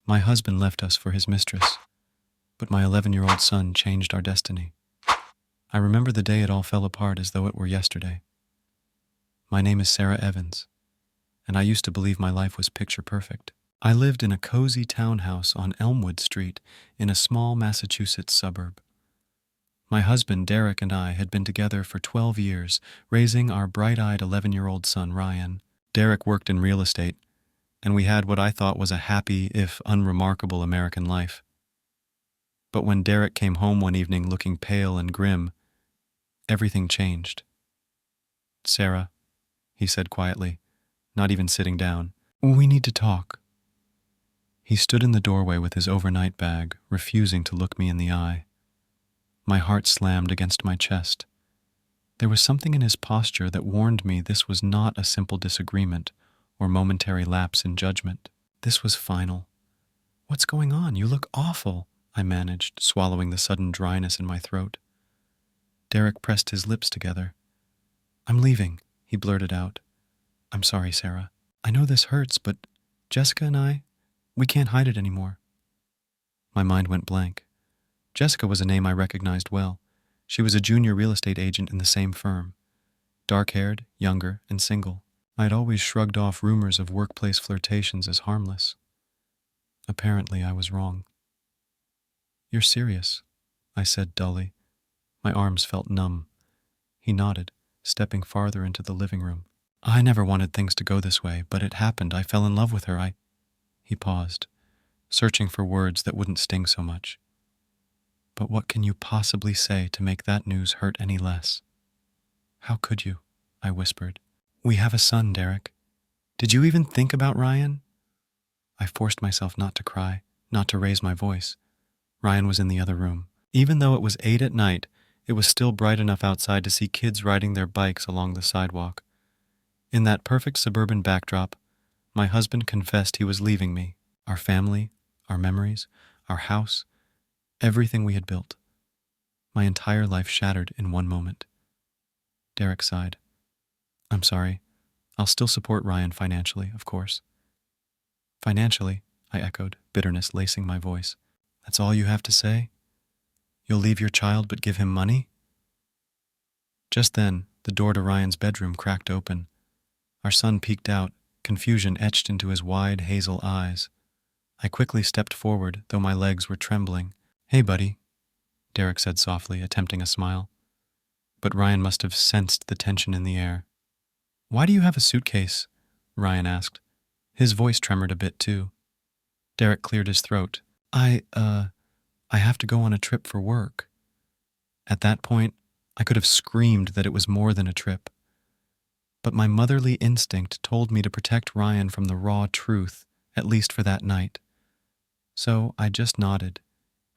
My husband left us for his mistress, but my 11-year-old son changed our destiny. I remember the day it all fell apart as though it were yesterday. My name is Sarah Evans, and I used to believe my life was picture perfect. I lived in a cozy townhouse on Elmwood Street in a small Massachusetts suburb. My husband, Derek, and I had been together for 12 years, raising our bright-eyed 11-year-old son, Ryan. Derek worked in real estate, and we had what I thought was a happy, if unremarkable, American life. But when Derek came home one evening looking pale and grim, everything changed. "Sarah," he said quietly, not even sitting down, "we need to talk." He stood in the doorway with his overnight bag, refusing to look me in the eye. My heart slammed against my chest. There was something in his posture that warned me this was not a simple disagreement or momentary lapse in judgment. This was final. "What's going on? You look awful," I managed, swallowing the sudden dryness in my throat. Derek pressed his lips together. "I'm leaving," he blurted out. "I'm sorry, Sarah. I know this hurts, but Jessica and we can't hide it anymore." My mind went blank. Jessica was a name I recognized well. She was a junior real estate agent in the same firm. Dark-haired, younger, and single. I had always shrugged off rumors of workplace flirtations as harmless. Apparently, I was wrong. "You're serious," I said dully. My arms felt numb. He nodded, stepping farther into the living room. "I never wanted things to go this way, but it happened. I fell in love with her. He paused, searching for words that wouldn't sting so much. "But what can you possibly say to make that news hurt any less?" "How could you?" I whispered. "We have a son, Derek. Did you even think about Ryan?" I forced myself not to cry, not to raise my voice. Ryan was in the other room. Even though it was 8 at night, it was still bright enough outside to see kids riding their bikes along the sidewalk. In that perfect suburban backdrop, my husband confessed he was leaving me, our family, our memories, our house, everything we had built. My entire life shattered in one moment. Derek sighed. "I'm sorry. I'll still support Ryan financially, of course." "Financially?" I echoed, bitterness lacing my voice. "That's all you have to say? You'll leave your child but give him money?" Just then, the door to Ryan's bedroom cracked open. Our son peeked out, confusion etched into his wide hazel eyes. I quickly stepped forward, though my legs were trembling. "Hey, buddy," Derek said softly, attempting a smile. But Ryan must have sensed the tension in the air. "Why do you have a suitcase?" Ryan asked. His voice tremored a bit, too. Derek cleared his throat. I have to go on a trip for work." At that point, I could have screamed that it was more than a trip. But my motherly instinct told me to protect Ryan from the raw truth, at least for that night. So I just nodded,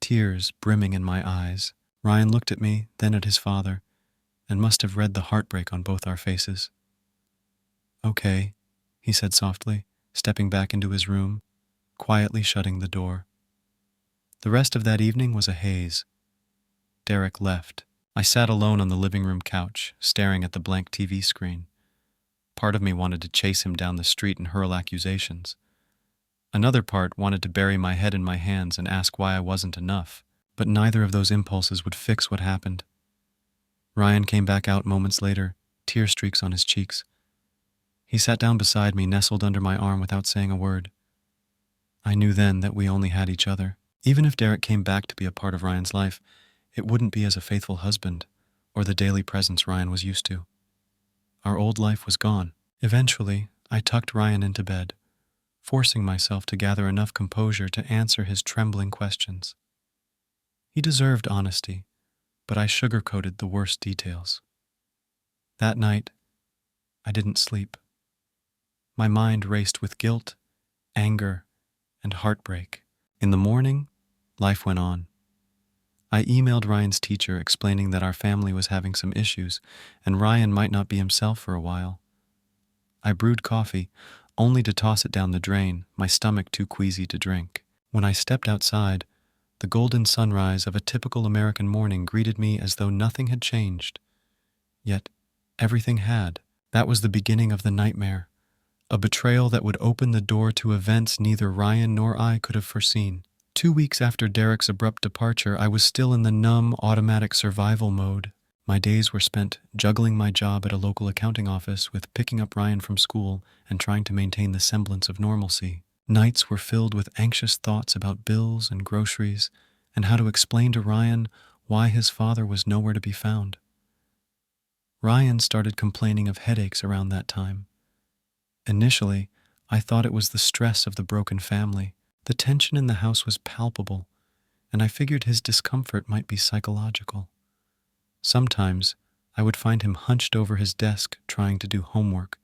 tears brimming in my eyes. Ryan looked at me, then at his father, and must have read the heartbreak on both our faces. "Okay," he said softly, stepping back into his room, quietly shutting the door. The rest of that evening was a haze. Derek left. I sat alone on the living room couch, staring at the blank TV screen. Part of me wanted to chase him down the street and hurl accusations. Another part wanted to bury my head in my hands and ask why I wasn't enough, but neither of those impulses would fix what happened. Ryan came back out moments later, tear streaks on his cheeks. He sat down beside me, nestled under my arm without saying a word. I knew then that we only had each other. Even if Derek came back to be a part of Ryan's life, it wouldn't be as a faithful husband or the daily presence Ryan was used to. Our old life was gone. Eventually, I tucked Ryan into bed, forcing myself to gather enough composure to answer his trembling questions. He deserved honesty, but I sugarcoated the worst details. That night, I didn't sleep. My mind raced with guilt, anger, and heartbreak. In the morning, life went on. I emailed Ryan's teacher explaining that our family was having some issues and Ryan might not be himself for a while. I brewed coffee, only to toss it down the drain, my stomach too queasy to drink. When I stepped outside, the golden sunrise of a typical American morning greeted me as though nothing had changed. Yet, everything had. That was the beginning of the nightmare. a betrayal that would open the door to events neither Ryan nor I could have foreseen. 2 weeks after Derek's abrupt departure, I was still in the numb, automatic survival mode. My days were spent juggling my job at a local accounting office with picking up Ryan from school and trying to maintain the semblance of normalcy. Nights were filled with anxious thoughts about bills and groceries and how to explain to Ryan why his father was nowhere to be found. Ryan started complaining of headaches around that time. Initially, I thought it was the stress of the broken family. The tension in the house was palpable, and I figured his discomfort might be psychological. Sometimes, I would find him hunched over his desk trying to do homework,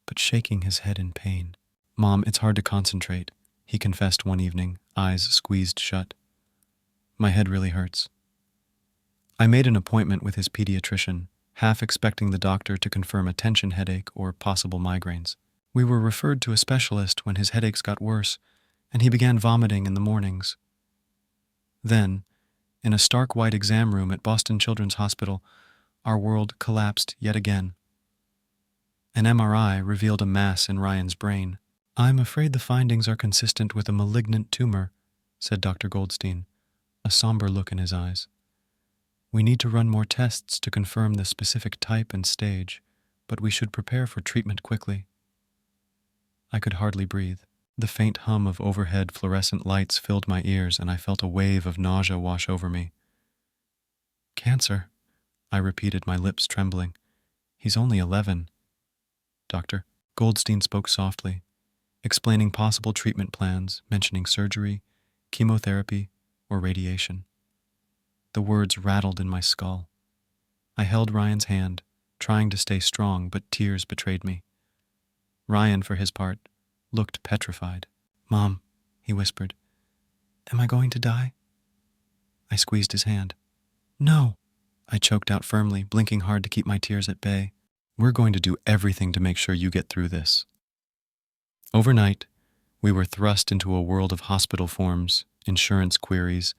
but shaking his head in pain. "Mom, it's hard to concentrate," he confessed one evening, eyes squeezed shut. "My head really hurts." I made an appointment with his pediatrician, half expecting the doctor to confirm a tension headache or possible migraines. We were referred to a specialist when his headaches got worse, and he began vomiting in the mornings. Then, in a stark white exam room at Boston Children's Hospital, our world collapsed yet again. An MRI revealed a mass in Ryan's brain. "I'm afraid the findings are consistent with a malignant tumor," said Dr. Goldstein, a somber look in his eyes. "We need to run more tests to confirm the specific type and stage, but we should prepare for treatment quickly." I could hardly breathe. The faint hum of overhead fluorescent lights filled my ears, and I felt a wave of nausea wash over me. "Cancer," I repeated, my lips trembling. "He's only 11. "Doctor," Goldstein spoke softly, explaining possible treatment plans, mentioning surgery, chemotherapy, or radiation. The words rattled in my skull. I held Ryan's hand, trying to stay strong, but tears betrayed me. Ryan, for his part, looked petrified. "Mom," he whispered, "am I going to die?" I squeezed his hand. "No," I choked out firmly, blinking hard to keep my tears at bay. "We're going to do everything to make sure you get through this." Overnight, we were thrust into a world of hospital forms, insurance queries,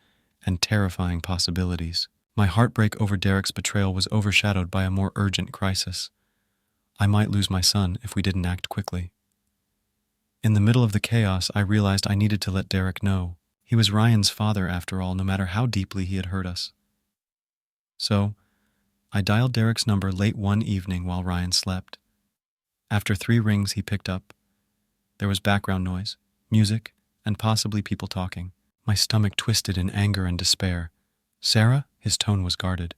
and terrifying possibilities. My heartbreak over Derek's betrayal was overshadowed by a more urgent crisis. I might lose my son if we didn't act quickly. In the middle of the chaos, I realized I needed to let Derek know. He was Ryan's father, after all, no matter how deeply he had hurt us. So, I dialed Derek's number late one evening while Ryan slept. After 3 rings, he picked up. There was background noise, music, and possibly people talking. My stomach twisted in anger and despair. "Sarah?" His tone was guarded.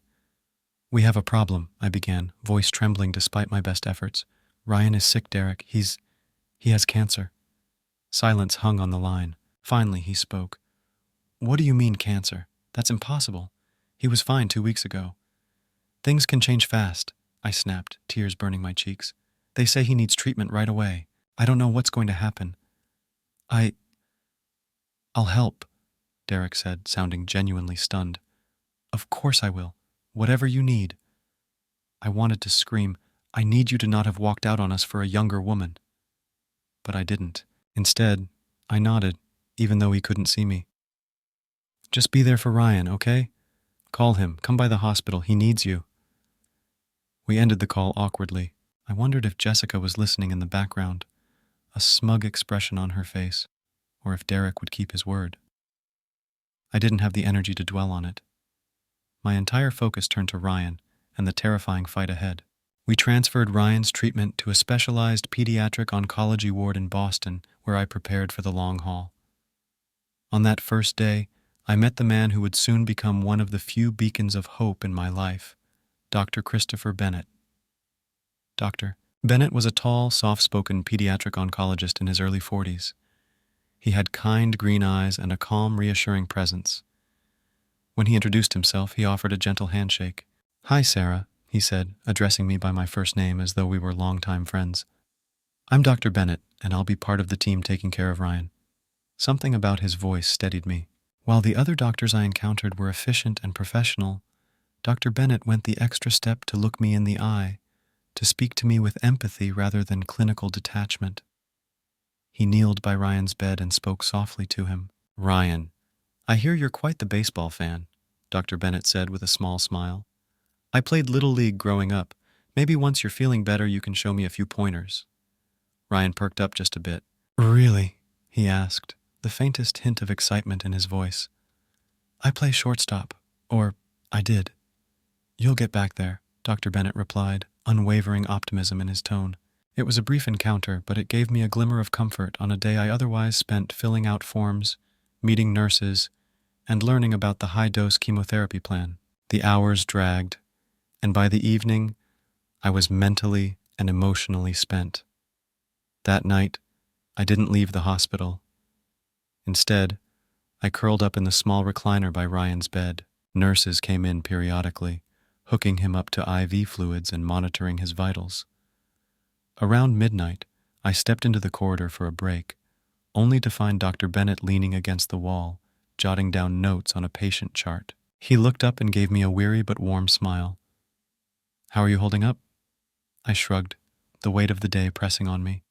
"We have a problem," I began, voice trembling despite my best efforts. "Ryan is sick, Derek. He has cancer." Silence hung on the line. Finally, he spoke. "What do you mean, cancer? That's impossible. He was fine 2 weeks ago." "Things can change fast," I snapped, tears burning my cheeks. "They say he needs treatment right away. I don't know what's going to happen." I'll help," Derek said, sounding genuinely stunned. "Of course I will. Whatever you need." I wanted to scream, "I need you to not have walked out on us for a younger woman." But I didn't. Instead, I nodded, even though he couldn't see me. "Just be there for Ryan, okay? Call him. Come by the hospital. He needs you." We ended the call awkwardly. I wondered if Jessica was listening in the background, a smug expression on her face, or if Derek would keep his word. I didn't have the energy to dwell on it. My entire focus turned to Ryan and the terrifying fight ahead. We transferred Ryan's treatment to a specialized pediatric oncology ward in Boston, where I prepared for the long haul. On that first day, I met the man who would soon become one of the few beacons of hope in my life, Dr. Christopher Bennett. Dr. Bennett was a tall, soft-spoken pediatric oncologist in his early 40s. He had kind green eyes and a calm, reassuring presence. When he introduced himself, he offered a gentle handshake. "Hi, Sarah," he said, addressing me by my first name as though we were longtime friends. "I'm Dr. Bennett, and I'll be part of the team taking care of Ryan." Something about his voice steadied me. While the other doctors I encountered were efficient and professional, Dr. Bennett went the extra step to look me in the eye, to speak to me with empathy rather than clinical detachment. He kneeled by Ryan's bed and spoke softly to him. "Ryan, I hear you're quite the baseball fan," Dr. Bennett said with a small smile. "I played Little League growing up. Maybe once you're feeling better, you can show me a few pointers." Ryan perked up just a bit. Really? He asked, the faintest hint of excitement in his voice. I play shortstop. Or, I did. You'll get back there, Dr. Bennett replied, unwavering optimism in his tone. It was a brief encounter, but it gave me a glimmer of comfort on a day I otherwise spent filling out forms, meeting nurses, and learning about the high-dose chemotherapy plan. The hours dragged, and by the evening, I was mentally and emotionally spent. That night, I didn't leave the hospital. Instead, I curled up in the small recliner by Ryan's bed. Nurses came in periodically, hooking him up to IV fluids and monitoring his vitals. Around midnight, I stepped into the corridor for a break, only to find Dr. Bennett leaning against the wall, jotting down notes on a patient chart. He looked up and gave me a weary but warm smile. How are you holding up? I shrugged, the weight of the day pressing on me.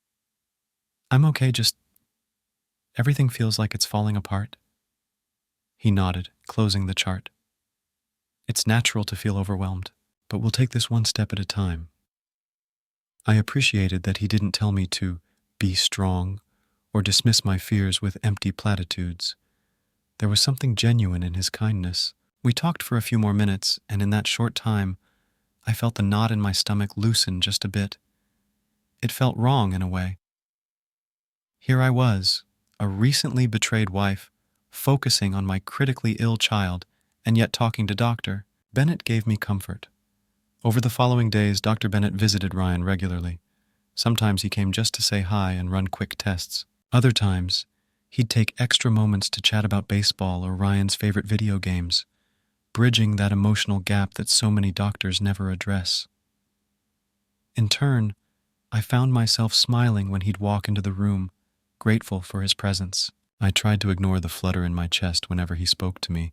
I'm okay, just everything feels like it's falling apart. He nodded, closing the chart. It's natural to feel overwhelmed, but we'll take this one step at a time. I appreciated that he didn't tell me to be strong or dismiss my fears with empty platitudes. There was something genuine in his kindness. We talked for a few more minutes, and in that short time, I felt the knot in my stomach loosen just a bit. It felt wrong in a way. Here I was, a recently betrayed wife, focusing on my critically ill child, and yet talking to Dr. Bennett gave me comfort. Over the following days, Dr. Bennett visited Ryan regularly. Sometimes he came just to say hi and run quick tests. Other times, he'd take extra moments to chat about baseball or Ryan's favorite video games, bridging that emotional gap that so many doctors never address. In turn, I found myself smiling when he'd walk into the room, grateful for his presence. I tried to ignore the flutter in my chest whenever he spoke to me,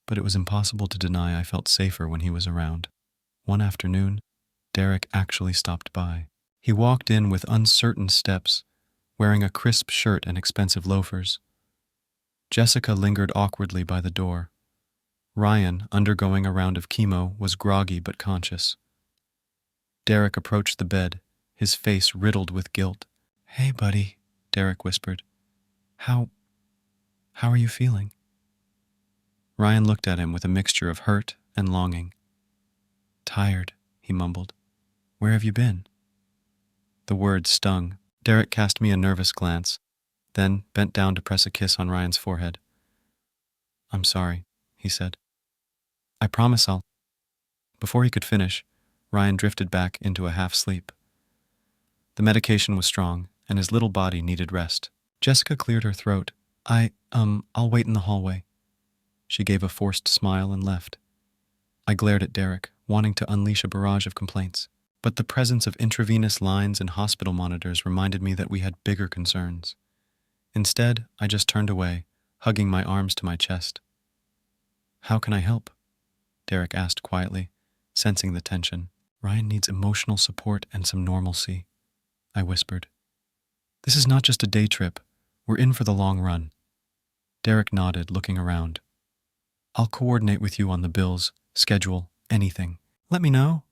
but it was impossible to deny I felt safer when he was around. One afternoon, Derek actually stopped by. He walked in with uncertain steps, wearing a crisp shirt and expensive loafers. Jessica lingered awkwardly by the door. Ryan, undergoing a round of chemo, was groggy but conscious. Derek approached the bed, his face riddled with guilt. Hey, buddy, Derek whispered. How are you feeling? Ryan looked at him with a mixture of hurt and longing. Tired, he mumbled. Where have you been? The words stung. Derek cast me a nervous glance, then bent down to press a kiss on Ryan's forehead. I'm sorry, he said. I promise I'll... Before he could finish, Ryan drifted back into a half-sleep. The medication was strong, and his little body needed rest. Jessica cleared her throat. I'll wait in the hallway. She gave a forced smile and left. I glared at Derek, wanting to unleash a barrage of complaints. But the presence of intravenous lines and hospital monitors reminded me that we had bigger concerns. Instead, I just turned away, hugging my arms to my chest. How can I help? Derek asked quietly, sensing the tension. Ryan needs emotional support and some normalcy, I whispered. This is not just a day trip. We're in for the long run. Derek nodded, looking around. I'll coordinate with you on the bills, schedule, anything. Let me know.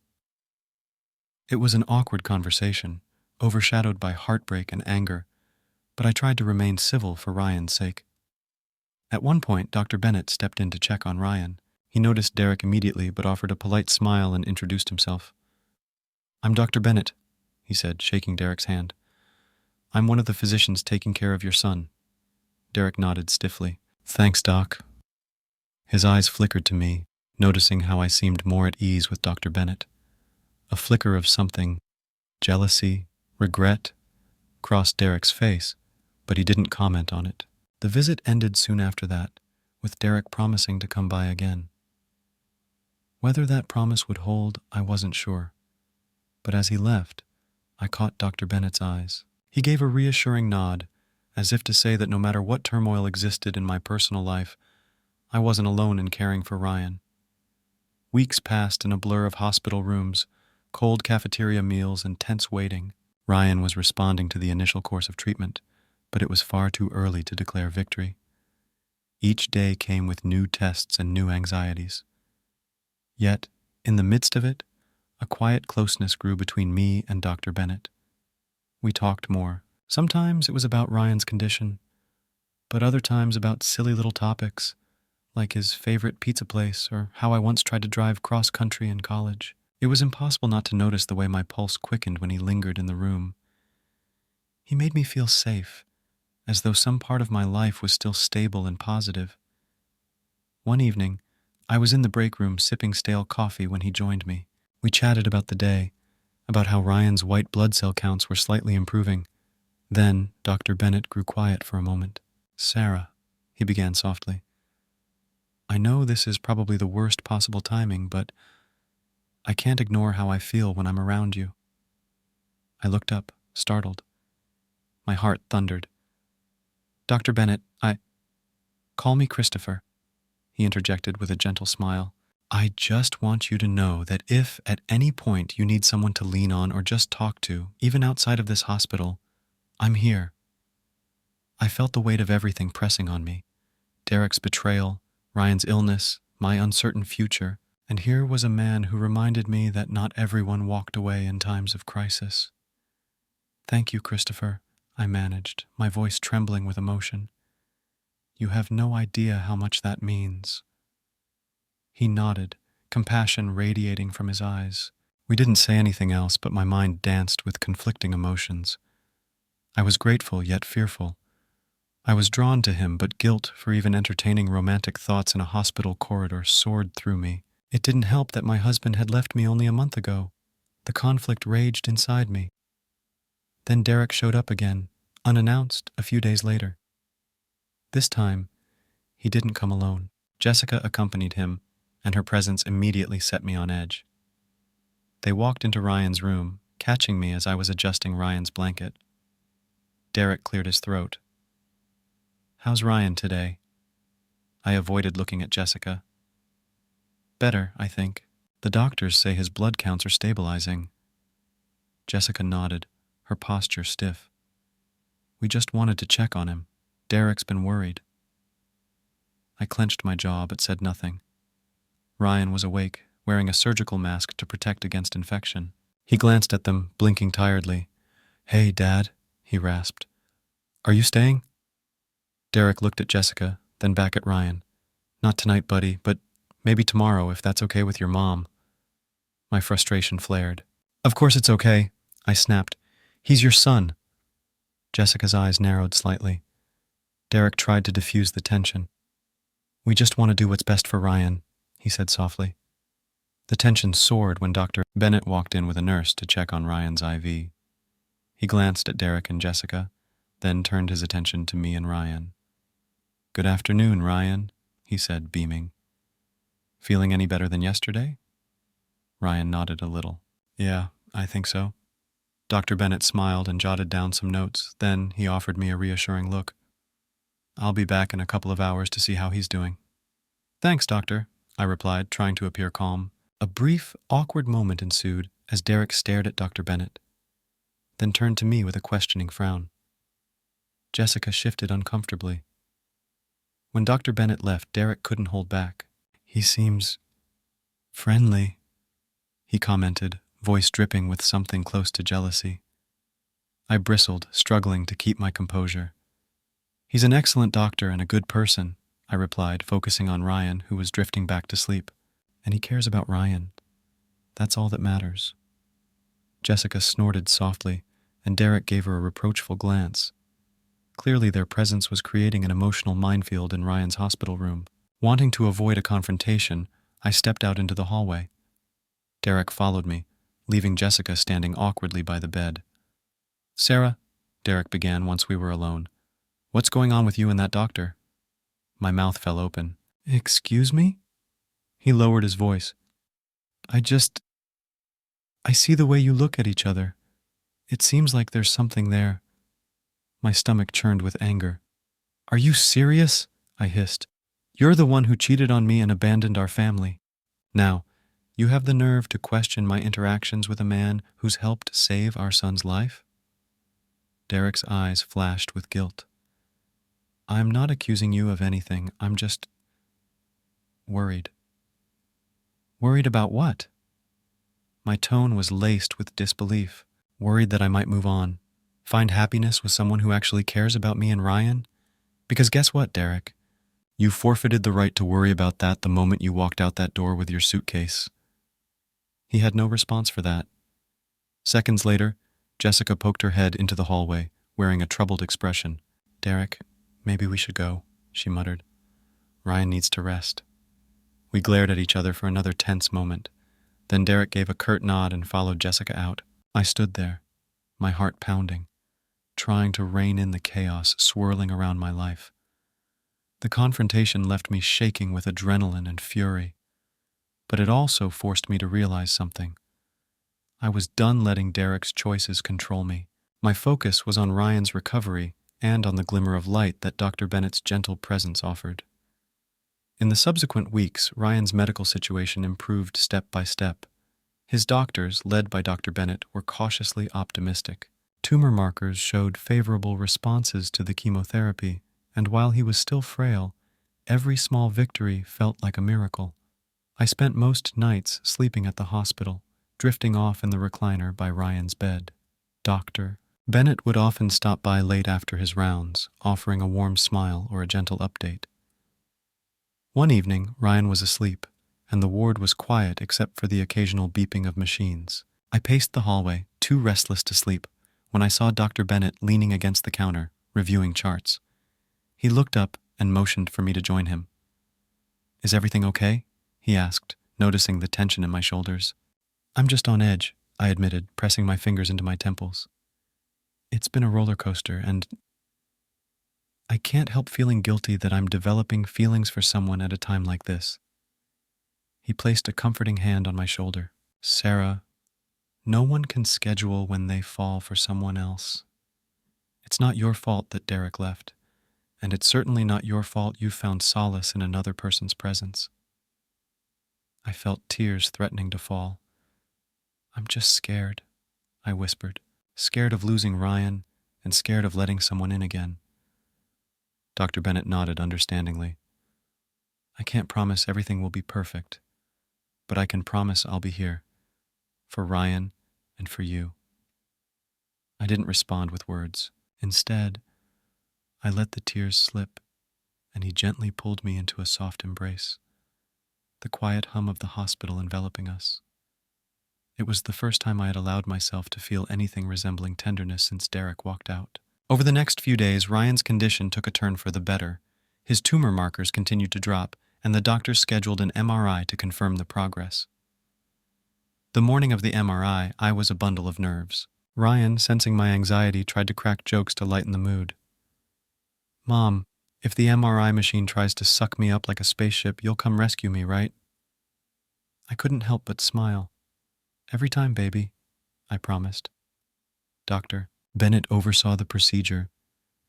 It was an awkward conversation, overshadowed by heartbreak and anger, but I tried to remain civil for Ryan's sake. At one point, Dr. Bennett stepped in to check on Ryan. He noticed Derek immediately, but offered a polite smile and introduced himself. I'm Dr. Bennett, he said, shaking Derek's hand. I'm one of the physicians taking care of your son. Derek nodded stiffly. Thanks, Doc. His eyes flickered to me, noticing how I seemed more at ease with Dr. Bennett. A flicker of something, jealousy, regret, crossed Derek's face, but he didn't comment on it. The visit ended soon after that, with Derek promising to come by again. Whether that promise would hold, I wasn't sure. But as he left, I caught Dr. Bennett's eyes. He gave a reassuring nod, as if to say that no matter what turmoil existed in my personal life, I wasn't alone in caring for Ryan. Weeks passed in a blur of hospital rooms, cold cafeteria meals, and tense waiting. Ryan was responding to the initial course of treatment, but it was far too early to declare victory. Each day came with new tests and new anxieties. Yet, in the midst of it, a quiet closeness grew between me and Dr. Bennett. We talked more. Sometimes it was about Ryan's condition, but other times about silly little topics, like his favorite pizza place or how I once tried to drive cross-country in college. It was impossible not to notice the way my pulse quickened when he lingered in the room. He made me feel safe, as though some part of my life was still stable and positive. One evening, I was in the break room sipping stale coffee when he joined me. We chatted about the day, about how Ryan's white blood cell counts were slightly improving. Then Dr. Bennett grew quiet for a moment. "Sarah," he began softly, "I know this is probably the worst possible timing, but I can't ignore how I feel when I'm around you." I looked up, startled. My heart thundered. "Dr. Bennett, call me Christopher," he interjected with a gentle smile. "I just want you to know that if at any point you need someone to lean on or just talk to, even outside of this hospital, I'm here." I felt the weight of everything pressing on me. Derek's betrayal, Ryan's illness, my uncertain future, and here was a man who reminded me that not everyone walked away in times of crisis. "Thank you, Christopher," I managed, my voice trembling with emotion. "You have no idea how much that means." He nodded, compassion radiating from his eyes. We didn't say anything else, but my mind danced with conflicting emotions. I was grateful yet fearful. I was drawn to him, but guilt for even entertaining romantic thoughts in a hospital corridor soared through me. It didn't help that my husband had left me only a month ago. The conflict raged inside me. Then Derek showed up again, unannounced, a few days later. This time, he didn't come alone. Jessica accompanied him, and her presence immediately set me on edge. They walked into Ryan's room, catching me as I was adjusting Ryan's blanket. Derek cleared his throat. "How's Ryan today?" I avoided looking at Jessica. "Better, I think. The doctors say his blood counts are stabilizing." Jessica nodded, her posture stiff. "We just wanted to check on him. Derek's been worried." I clenched my jaw but said nothing. Ryan was awake, wearing a surgical mask to protect against infection. He glanced at them, blinking tiredly. "Hey, Dad," he rasped. "Are you staying?" Derek looked at Jessica, then back at Ryan. "Not tonight, buddy, but maybe tomorrow if that's okay with your mom." My frustration flared. "Of course it's okay," I snapped. "He's your son." Jessica's eyes narrowed slightly. Derek tried to diffuse the tension. "We just want to do what's best for Ryan," he said softly. The tension soared when Dr. Bennett walked in with a nurse to check on Ryan's IV. He glanced at Derek and Jessica, then turned his attention to me and Ryan. "Good afternoon, Ryan," he said, beaming. "Feeling any better than yesterday?" Ryan nodded a little. "Yeah, I think so." Dr. Bennett smiled and jotted down some notes. Then he offered me a reassuring look. "I'll be back in a couple of hours to see how he's doing." "Thanks, doctor," I replied, trying to appear calm. A brief, awkward moment ensued as Derek stared at Dr. Bennett, then turned to me with a questioning frown. Jessica shifted uncomfortably. When Dr. Bennett left, Derek couldn't hold back. "He seems friendly," he commented, voice dripping with something close to jealousy. I bristled, struggling to keep my composure. "He's an excellent doctor and a good person," I replied, focusing on Ryan, who was drifting back to sleep. "And he cares about Ryan. That's all that matters." Jessica snorted softly, and Derek gave her a reproachful glance. Clearly their presence was creating an emotional minefield in Ryan's hospital room. Wanting to avoid a confrontation, I stepped out into the hallway. Derek followed me, leaving Jessica standing awkwardly by the bed. "Sarah," Derek began once we were alone, "what's going on with you and that doctor?" My mouth fell open. "Excuse me?" He lowered his voice. I see the way you look at each other. It seems like there's something there." My stomach churned with anger. "Are you serious?" I hissed. "You're the one who cheated on me and abandoned our family. Now, you have the nerve to question my interactions with a man who's helped save our son's life?" Derek's eyes flashed with guilt. "I'm not accusing you of anything. I'm just worried." "Worried about what?" My tone was laced with disbelief, worried that I might move on. Find happiness with someone who actually cares about me and Ryan? Because guess what, Derek? You forfeited the right to worry about that the moment you walked out that door with your suitcase. He had no response for that. Seconds later, Jessica poked her head into the hallway, wearing a troubled expression. Derek, maybe we should go, she muttered. Ryan needs to rest. We glared at each other for another tense moment. Then Derek gave a curt nod and followed Jessica out. I stood there, my heart pounding, trying to rein in the chaos swirling around my life. The confrontation left me shaking with adrenaline and fury, but it also forced me to realize something. I was done letting Derek's choices control me. My focus was on Ryan's recovery and on the glimmer of light that Dr. Bennett's gentle presence offered. In the subsequent weeks, Ryan's medical situation improved step by step. His doctors, led by Dr. Bennett, were cautiously optimistic. Tumor markers showed favorable responses to the chemotherapy, and while he was still frail, every small victory felt like a miracle. I spent most nights sleeping at the hospital, drifting off in the recliner by Ryan's bed. Dr. Bennett would often stop by late after his rounds, offering a warm smile or a gentle update. One evening, Ryan was asleep, and the ward was quiet except for the occasional beeping of machines. I paced the hallway, too restless to sleep, when I saw Dr. Bennett leaning against the counter, reviewing charts. He looked up and motioned for me to join him. Is everything okay? He asked, noticing the tension in my shoulders. I'm just on edge, I admitted, pressing my fingers into my temples. It's been a roller coaster, and I can't help feeling guilty that I'm developing feelings for someone at a time like this. He placed a comforting hand on my shoulder. Sarah, no one can schedule when they fall for someone else. It's not your fault that Derek left, and it's certainly not your fault you found solace in another person's presence. I felt tears threatening to fall. I'm just scared, I whispered, scared of losing Ryan and scared of letting someone in again. Dr. Bennett nodded understandingly. I can't promise everything will be perfect, but I can promise I'll be here, for Ryan and for you. I didn't respond with words. Instead, I let the tears slip, and he gently pulled me into a soft embrace, the quiet hum of the hospital enveloping us. It was the first time I had allowed myself to feel anything resembling tenderness since Derek walked out. Over the next few days, Ryan's condition took a turn for the better. His tumor markers continued to drop, and the doctors scheduled an MRI to confirm the progress. The morning of the MRI, I was a bundle of nerves. Ryan, sensing my anxiety, tried to crack jokes to lighten the mood. Mom, if the MRI machine tries to suck me up like a spaceship, you'll come rescue me, right? I couldn't help but smile. Every time, baby, I promised. Dr. Bennett oversaw the procedure,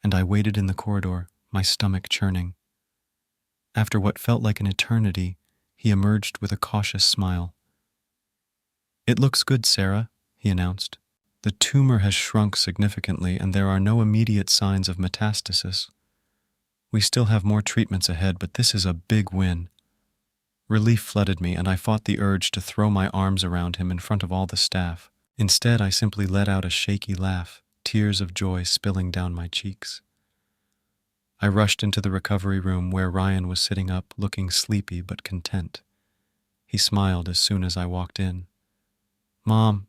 and I waited in the corridor, my stomach churning. After what felt like an eternity, he emerged with a cautious smile. It looks good, Sarah, he announced. The tumor has shrunk significantly, and there are no immediate signs of metastasis. We still have more treatments ahead, but this is a big win. Relief flooded me, and I fought the urge to throw my arms around him in front of all the staff. Instead, I simply let out a shaky laugh, tears of joy spilling down my cheeks. I rushed into the recovery room where Ryan was sitting up, looking sleepy but content. He smiled as soon as I walked in. Mom,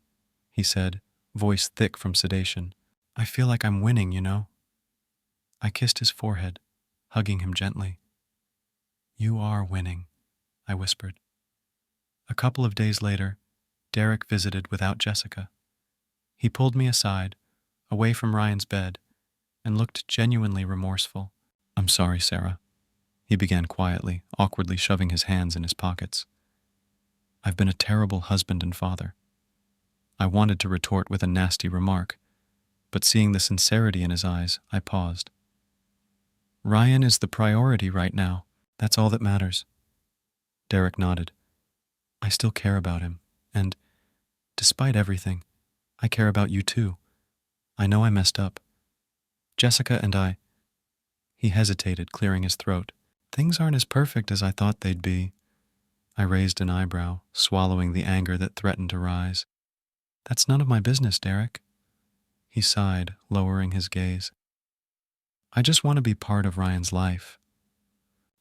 he said, voice thick from sedation. I feel like I'm winning, you know. I kissed his forehead, hugging him gently. You are winning, I whispered. A couple of days later, Derek visited without Jessica. He pulled me aside, away from Ryan's bed, and looked genuinely remorseful. I'm sorry, Sarah, he began quietly, awkwardly shoving his hands in his pockets. I've been a terrible husband and father. I wanted to retort with a nasty remark, but seeing the sincerity in his eyes, I paused. Ryan is the priority right now. That's all that matters. Derek nodded. I still care about him, and, despite everything, I care about you too. I know I messed up. Jessica and I... He hesitated, clearing his throat. Things aren't as perfect as I thought they'd be. I raised an eyebrow, swallowing the anger that threatened to rise. That's none of my business, Derek. he sighed, lowering his gaze. I just want to be part of Ryan's life,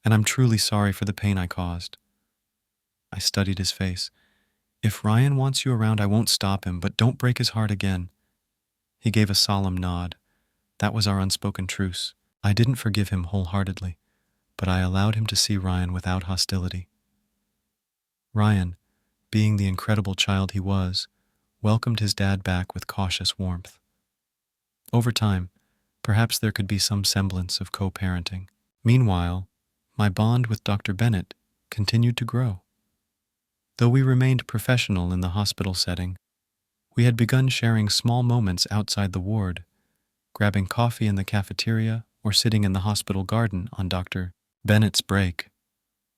and I'm truly sorry for the pain I caused. I studied his face. If Ryan wants you around, I won't stop him, but don't break his heart again. He gave a solemn nod. That was our unspoken truce. I didn't forgive him wholeheartedly, but I allowed him to see Ryan without hostility. Ryan, being the incredible child he was, welcomed his dad back with cautious warmth. Over time, perhaps there could be some semblance of co-parenting. Meanwhile, my bond with Dr. Bennett continued to grow. Though we remained professional in the hospital setting, we had begun sharing small moments outside the ward, grabbing coffee in the cafeteria or sitting in the hospital garden on Dr. Bennett's break.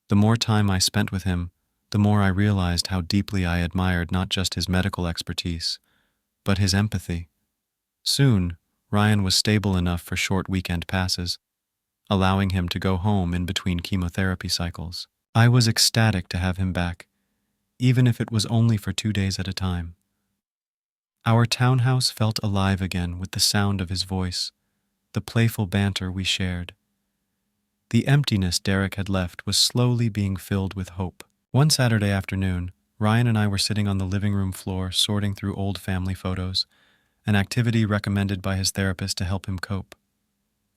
The more time I spent with him, the more I realized how deeply I admired not just his medical expertise, but his empathy. Soon, Ryan was stable enough for short weekend passes, allowing him to go home in between chemotherapy cycles. I was ecstatic to have him back, even if it was only for 2 days at a time. Our townhouse felt alive again with the sound of his voice, the playful banter we shared. The emptiness Derek had left was slowly being filled with hope. One Saturday afternoon, Ryan and I were sitting on the living room floor sorting through old family photos, an activity recommended by his therapist to help him cope.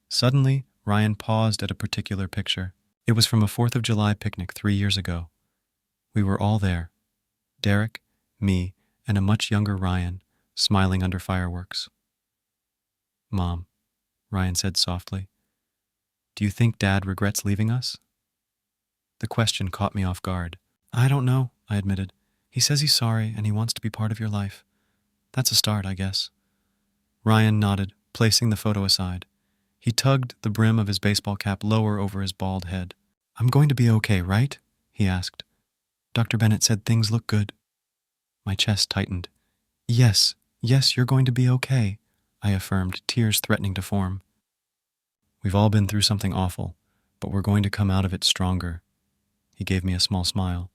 Suddenly, Ryan paused at a particular picture. It was from a 4th of July picnic 3 years ago. We were all there, Derek, me, and a much younger Ryan, smiling under fireworks. "Mom," Ryan said softly, "do you think Dad regrets leaving us?" The question caught me off guard. "I don't know," I admitted. "He says he's sorry and he wants to be part of your life. That's a start, I guess." Ryan nodded, placing the photo aside. He tugged the brim of his baseball cap lower over his bald head. "I'm going to be okay, right?" he asked. "Dr. Bennett said things look good." My chest tightened. Yes, you're going to be okay," I affirmed, tears threatening to form. "We've all been through something awful, but we're going to come out of it stronger." He gave me a small smile.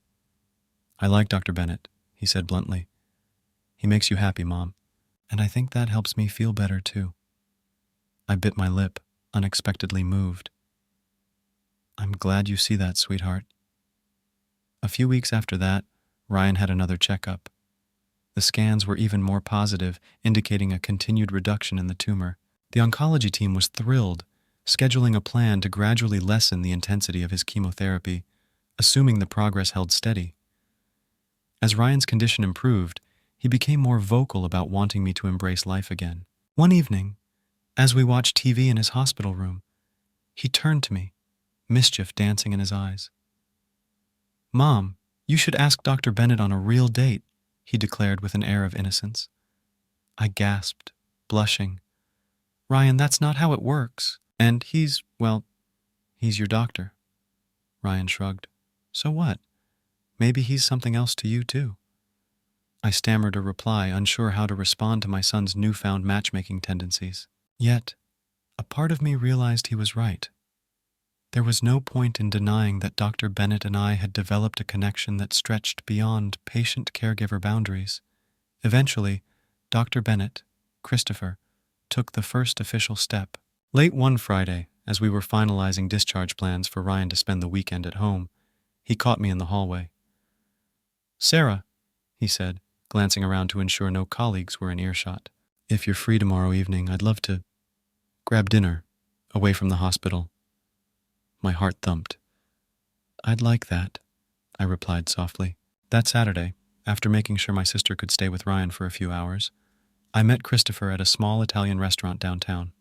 "I like Dr. Bennett," he said bluntly. "He makes you happy, Mom, and I think that helps me feel better too." I bit my lip, unexpectedly moved. "I'm glad you see that, sweetheart." A few weeks after that, Ryan had another checkup. The scans were even more positive, indicating a continued reduction in the tumor. The oncology team was thrilled, scheduling a plan to gradually lessen the intensity of his chemotherapy, assuming the progress held steady. As Ryan's condition improved, he became more vocal about wanting me to embrace life again. One evening, as we watched TV in his hospital room, he turned to me, mischief dancing in his eyes. "Mom, you should ask Dr. Bennett on a real date," he declared with an air of innocence. I gasped, blushing. "Ryan, that's not how it works. And he's your doctor." Ryan shrugged. "So what? Maybe he's something else to you too." I stammered a reply, unsure how to respond to my son's newfound matchmaking tendencies. Yet, a part of me realized he was right. There was no point in denying that Dr. Bennett and I had developed a connection that stretched beyond patient-caregiver boundaries. Eventually, Dr. Bennett, Christopher, took the first official step. Late one Friday, as we were finalizing discharge plans for Ryan to spend the weekend at home, he caught me in the hallway. "Sarah," he said, glancing around to ensure no colleagues were in earshot. "If you're free tomorrow evening, I'd love to grab dinner, away from the hospital." My heart thumped. "I'd like that," I replied softly. That Saturday, after making sure my sister could stay with Ryan for a few hours, I met Christopher at a small Italian restaurant downtown.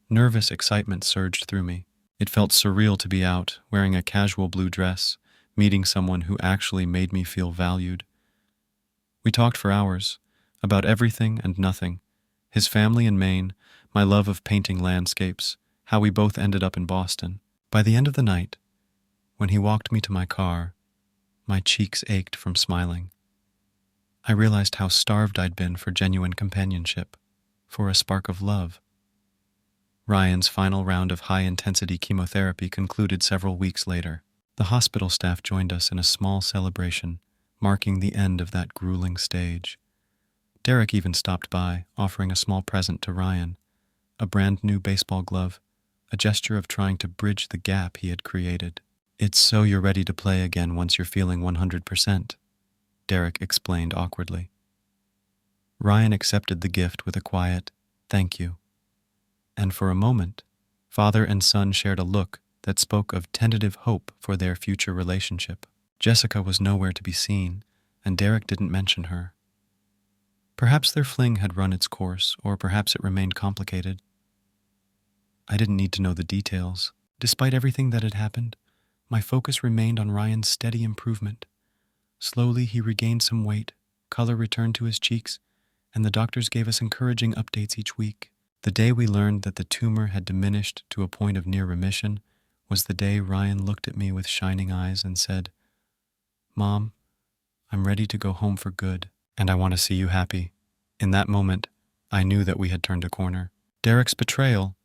Nervous excitement surged through me. It felt surreal to be out, wearing a casual blue dress, meeting someone who actually made me feel valued. We talked for hours, about everything and nothing, his family in Maine, my love of painting landscapes, how we both ended up in Boston. By the end of the night, when he walked me to my car, my cheeks ached from smiling. I realized how starved I'd been for genuine companionship, for a spark of love. Ryan's final round of high-intensity chemotherapy concluded several weeks later. The hospital staff joined us in a small celebration, marking the end of that grueling stage. Derek even stopped by, offering a small present to Ryan, a brand new baseball glove, a gesture of trying to bridge the gap he had created. "It's so you're ready to play again once you're feeling 100%, Derek explained awkwardly. Ryan accepted the gift with a quiet, "Thank you." And for a moment, father and son shared a look that spoke of tentative hope for their future relationship. Jessica was nowhere to be seen, and Derek didn't mention her. Perhaps their fling had run its course, or perhaps it remained complicated. I didn't need to know the details. Despite everything that had happened, my focus remained on Ryan's steady improvement. Slowly, he regained some weight, color returned to his cheeks, and the doctors gave us encouraging updates each week. The day we learned that the tumor had diminished to a point of near remission was the day Ryan looked at me with shining eyes and said, "Mom, I'm ready to go home for good, and I want to see you happy." In that moment, I knew that we had turned a corner. Derek's betrayal,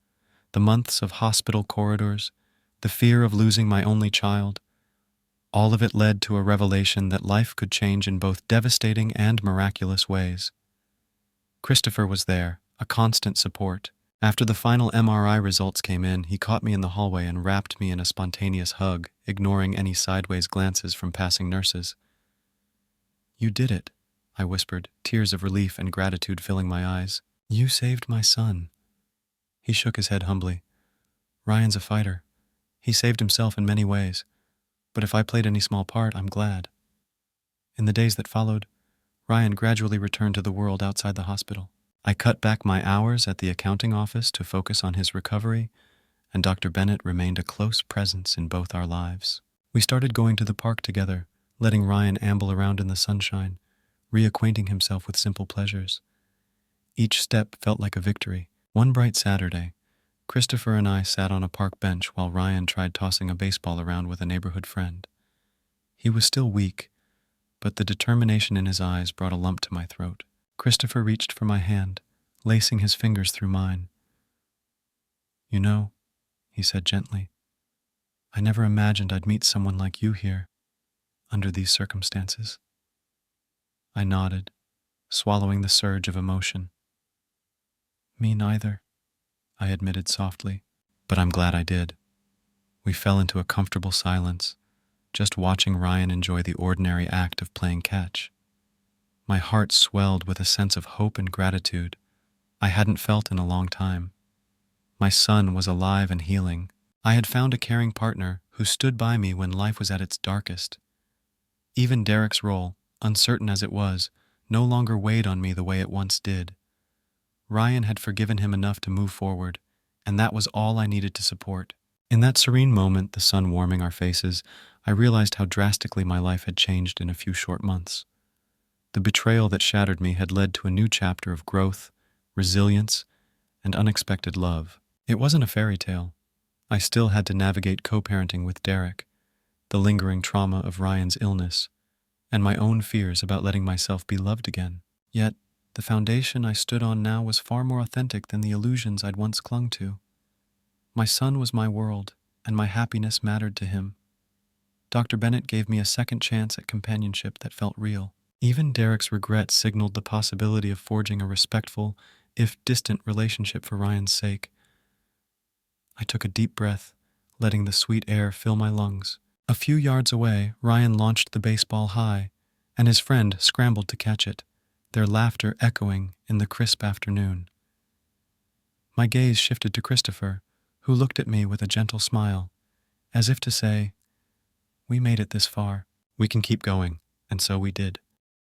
the months of hospital corridors, the fear of losing my only child, all of it led to a revelation that life could change in both devastating and miraculous ways. Christopher was there, a constant support. After the final MRI results came in, he caught me in the hallway and wrapped me in a spontaneous hug, ignoring any sideways glances from passing nurses. "You did it," I whispered, tears of relief and gratitude filling my eyes. "You saved my son." He shook his head humbly. "Ryan's a fighter. He saved himself in many ways. But if I played any small part, I'm glad." In the days that followed, Ryan gradually returned to the world outside the hospital. I cut back my hours at the accounting office to focus on his recovery, and Dr. Bennett remained a close presence in both our lives. We started going to the park together, letting Ryan amble around in the sunshine, reacquainting himself with simple pleasures. Each step felt like a victory. One bright Saturday, Christopher and I sat on a park bench while Ryan tried tossing a baseball around with a neighborhood friend. He was still weak, but the determination in his eyes brought a lump to my throat. Christopher reached for my hand, lacing his fingers through mine. "You know," he said gently, "I never imagined I'd meet someone like you here, under these circumstances." I nodded, swallowing the surge of emotion. "Me neither," I admitted softly, "but I'm glad I did." We fell into a comfortable silence, just watching Ryan enjoy the ordinary act of playing catch. My heart swelled with a sense of hope and gratitude I hadn't felt in a long time. My son was alive and healing. I had found a caring partner who stood by me when life was at its darkest. Even Derek's role, uncertain as it was, no longer weighed on me the way it once did. Ryan had forgiven him enough to move forward, and that was all I needed to support. In that serene moment, the sun warming our faces, I realized how drastically my life had changed in a few short months. The betrayal that shattered me had led to a new chapter of growth, resilience, and unexpected love. It wasn't a fairy tale. I still had to navigate co-parenting with Derek, the lingering trauma of Ryan's illness, and my own fears about letting myself be loved again. Yet, the foundation I stood on now was far more authentic than the illusions I'd once clung to. My son was my world, and my happiness mattered to him. Dr. Bennett gave me a second chance at companionship that felt real. Even Derek's regret signaled the possibility of forging a respectful, if distant, relationship for Ryan's sake. I took a deep breath, letting the sweet air fill my lungs. A few yards away, Ryan launched the baseball high, and his friend scrambled to catch it, their laughter echoing in the crisp afternoon. My gaze shifted to Christopher, who looked at me with a gentle smile, as if to say, "We made it this far. We can keep going," and so we did.